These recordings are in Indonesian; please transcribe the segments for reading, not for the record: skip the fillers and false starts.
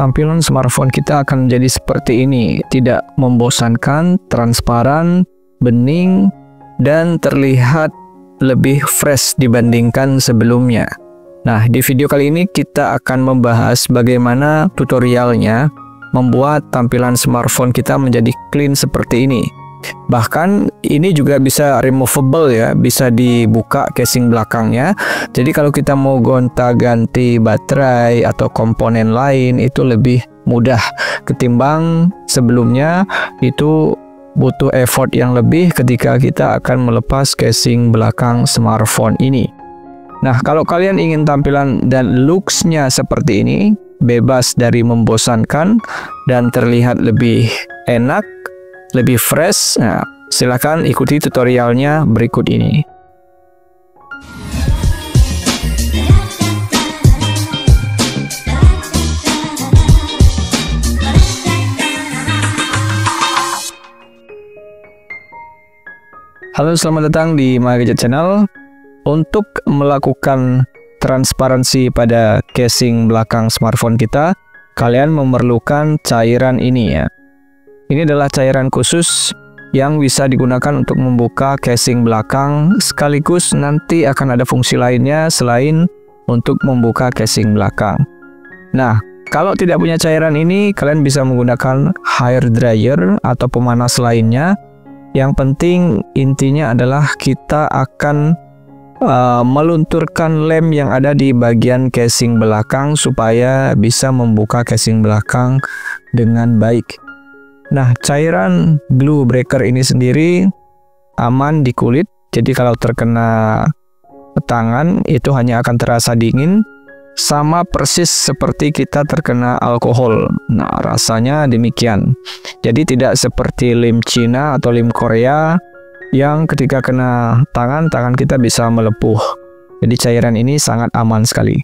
tampilan smartphone kita akan menjadi seperti ini, tidak membosankan, transparan, bening, dan terlihat lebih fresh dibandingkan sebelumnya. Nah, di video kali ini kita akan membahas bagaimana tutorialnya membuat tampilan smartphone kita menjadi clean seperti ini. Bahkan ini juga bisa removable ya, bisa dibuka casing belakangnya. Jadi kalau kita mau gonta-ganti baterai atau komponen lain itu lebih mudah ketimbang sebelumnya itu butuh effort yang lebih ketika kita akan melepas casing belakang smartphone ini. Nah, kalau kalian ingin tampilan dan looks-nya seperti ini, bebas dari membosankan dan terlihat lebih enak, lebih fresh, nah, silahkan ikuti tutorialnya berikut ini. Halo, selamat datang di My Gadget Channel. Untuk melakukan transparansi pada casing belakang smartphone kita, kalian memerlukan cairan ini ya. Ini adalah cairan khusus yang bisa digunakan untuk membuka casing belakang, sekaligus nanti akan ada fungsi lainnya selain untuk membuka casing belakang. Nah, kalau tidak punya cairan ini, kalian bisa menggunakan hair dryer atau pemanas lainnya. Yang penting intinya adalah kita akan melunturkan lem yang ada di bagian casing belakang supaya bisa membuka casing belakang dengan baik. Nah, cairan glue breaker ini sendiri aman di kulit, jadi kalau terkena tangan itu hanya akan terasa dingin, sama persis seperti kita terkena alkohol. Nah, rasanya demikian. Jadi tidak seperti lem Cina atau lem Korea yang ketika kena tangan kita bisa melepuh. Jadi cairan ini sangat aman sekali.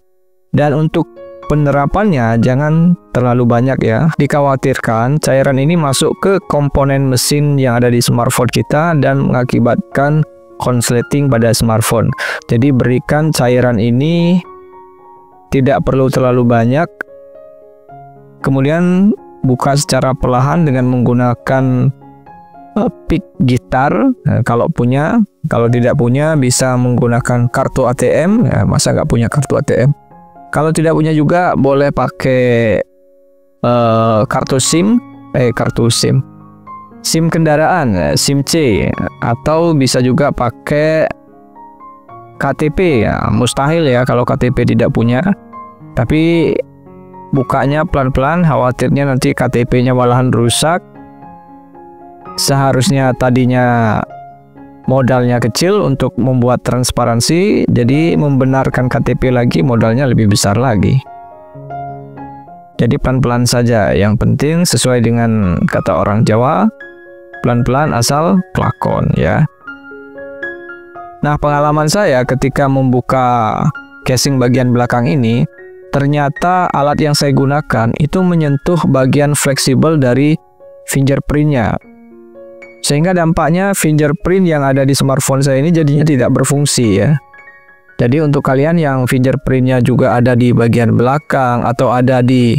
Dan untuk penerapannya jangan terlalu banyak ya. Dikhawatirkan cairan ini masuk ke komponen mesin yang ada di smartphone kita dan mengakibatkan konsleting pada smartphone. Jadi berikan cairan ini tidak perlu terlalu banyak. Kemudian buka secara perlahan dengan menggunakan pick gitar kalau punya. Kalau tidak punya bisa menggunakan kartu ATM ya, masa nggak punya kartu ATM. Kalau tidak punya juga boleh pakai kartu SIM kendaraan, SIM C, atau bisa juga pakai KTP ya. Mustahil ya kalau KTP tidak punya, tapi bukanya pelan-pelan, khawatirnya nanti KTP-nya malahan rusak. Seharusnya tadinya modalnya kecil untuk membuat transparansi, jadi membenarkan KTP lagi modalnya lebih besar lagi. Jadi pelan-pelan saja, yang penting sesuai dengan kata orang Jawa, pelan-pelan asal kelakon ya. Nah, pengalaman saya ketika membuka casing bagian belakang ini, ternyata alat yang saya gunakan itu menyentuh bagian fleksibel dari fingerprintnya. Sehingga dampaknya fingerprint yang ada di smartphone saya ini jadinya tidak berfungsi ya. Jadi untuk kalian yang fingerprintnya juga ada di bagian belakang atau ada di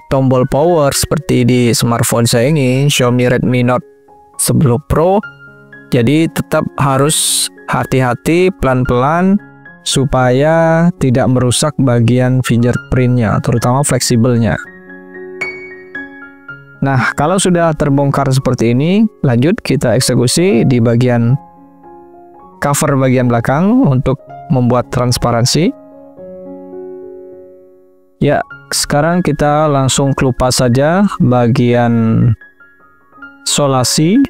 tombol power seperti di smartphone saya ini, Xiaomi Redmi Note 10 Pro, jadi tetap harus hati-hati, pelan-pelan supaya tidak merusak bagian fingerprintnya, terutama fleksibelnya. Nah, kalau sudah terbongkar seperti ini, lanjut kita eksekusi di bagian cover bagian belakang untuk membuat transparansi. Ya, sekarang kita langsung kelupas saja bagian solasi.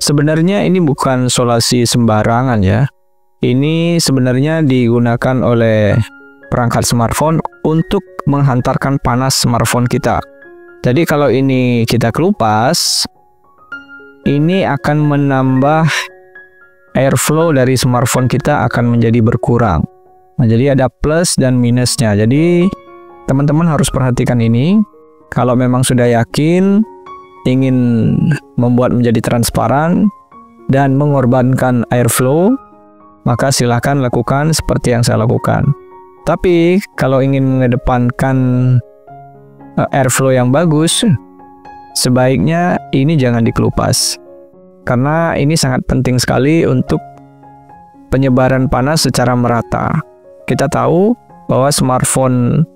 Sebenarnya ini bukan solasi sembarangan ya. Ini sebenarnya digunakan oleh perangkat smartphone untuk menghantarkan panas smartphone kita. Jadi kalau ini kita kelupas, ini akan menambah airflow dari smartphone kita akan menjadi berkurang. Nah, jadi ada plus dan minusnya. Jadi teman-teman harus perhatikan ini. Kalau memang sudah yakin ingin membuat menjadi transparan dan mengorbankan airflow, maka silahkan lakukan seperti yang saya lakukan. Tapi kalau ingin mengedepankan airflow yang bagus, sebaiknya ini jangan dikelupas. Karena ini sangat penting sekali untuk penyebaran panas secara merata. Kita tahu bahwa smartphone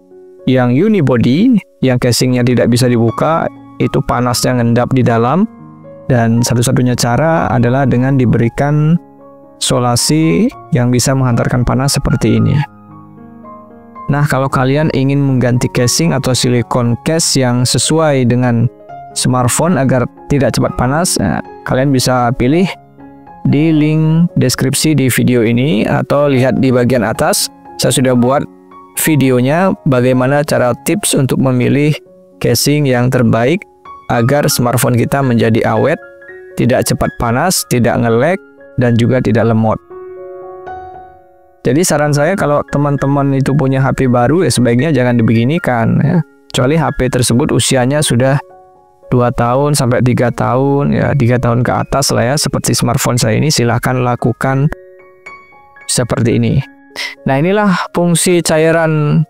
yang unibody, yang casingnya tidak bisa dibuka, itu panasnya ngendap di dalam, dan satu-satunya cara adalah dengan diberikan solasi yang bisa menghantarkan panas seperti ini. Nah, kalau kalian ingin mengganti casing atau silikon case yang sesuai dengan smartphone agar tidak cepat panas, kalian bisa pilih di link deskripsi di video ini atau lihat di bagian atas. Saya sudah buat videonya bagaimana cara tips untuk memilih casing yang terbaik agar smartphone kita menjadi awet, tidak cepat panas, tidak nge-lag, dan juga tidak lemot. Jadi saran saya kalau teman-teman itu punya HP baru, ya sebaiknya jangan dibeginikan ya. Kecuali HP tersebut usianya sudah 2 tahun sampai 3 tahun, ya 3 tahun ke atas lah ya, seperti smartphone saya ini, silahkan lakukan seperti ini. Nah, inilah fungsi cairan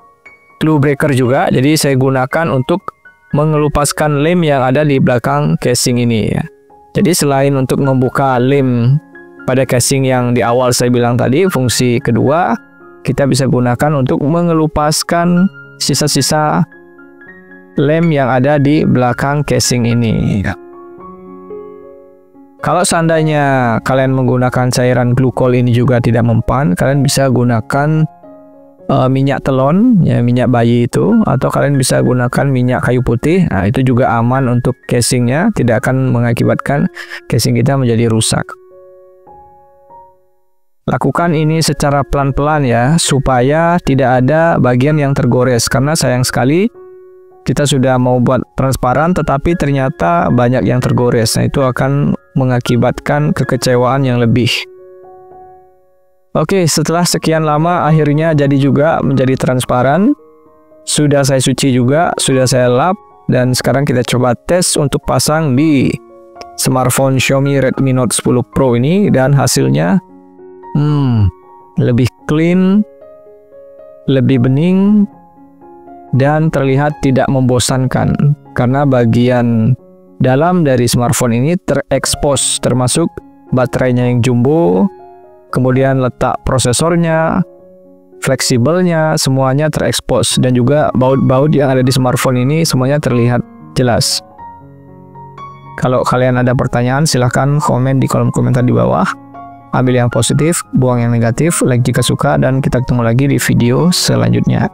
glue breaker juga. Jadi saya gunakan untuk mengelupaskan lem yang ada di belakang casing ini ya. Jadi selain untuk membuka lem pada casing yang di awal saya bilang tadi, fungsi kedua kita bisa gunakan untuk mengelupaskan sisa-sisa lem yang ada di belakang casing ini. Kalau seandainya kalian menggunakan cairan glukol ini juga tidak mempan, kalian bisa gunakan minyak telon, ya minyak bayi itu, atau kalian bisa gunakan minyak kayu putih. Nah, itu juga aman untuk casingnya, tidak akan mengakibatkan casing kita menjadi rusak. Lakukan ini secara pelan-pelan ya, supaya tidak ada bagian yang tergores, karena sayang sekali kita sudah mau buat transparan tetapi ternyata banyak yang tergores. Nah, itu akan mengakibatkan kekecewaan yang lebih. Oke, setelah sekian lama akhirnya jadi juga menjadi transparan. Sudah saya cuci juga, sudah saya lap, dan sekarang kita coba tes untuk pasang di smartphone Xiaomi Redmi Note 10 Pro ini, dan hasilnya lebih clean, lebih bening, dan terlihat tidak membosankan karena bagian dalam dari smartphone ini terekspos, termasuk baterainya yang jumbo, kemudian letak prosesornya, fleksibelnya, semuanya terekspos, dan juga baut-baut yang ada di smartphone ini semuanya terlihat jelas. Kalau kalian ada pertanyaan, silahkan komen di kolom komentar di bawah. Ambil yang positif, buang yang negatif, like jika suka, dan kita ketemu lagi di video selanjutnya.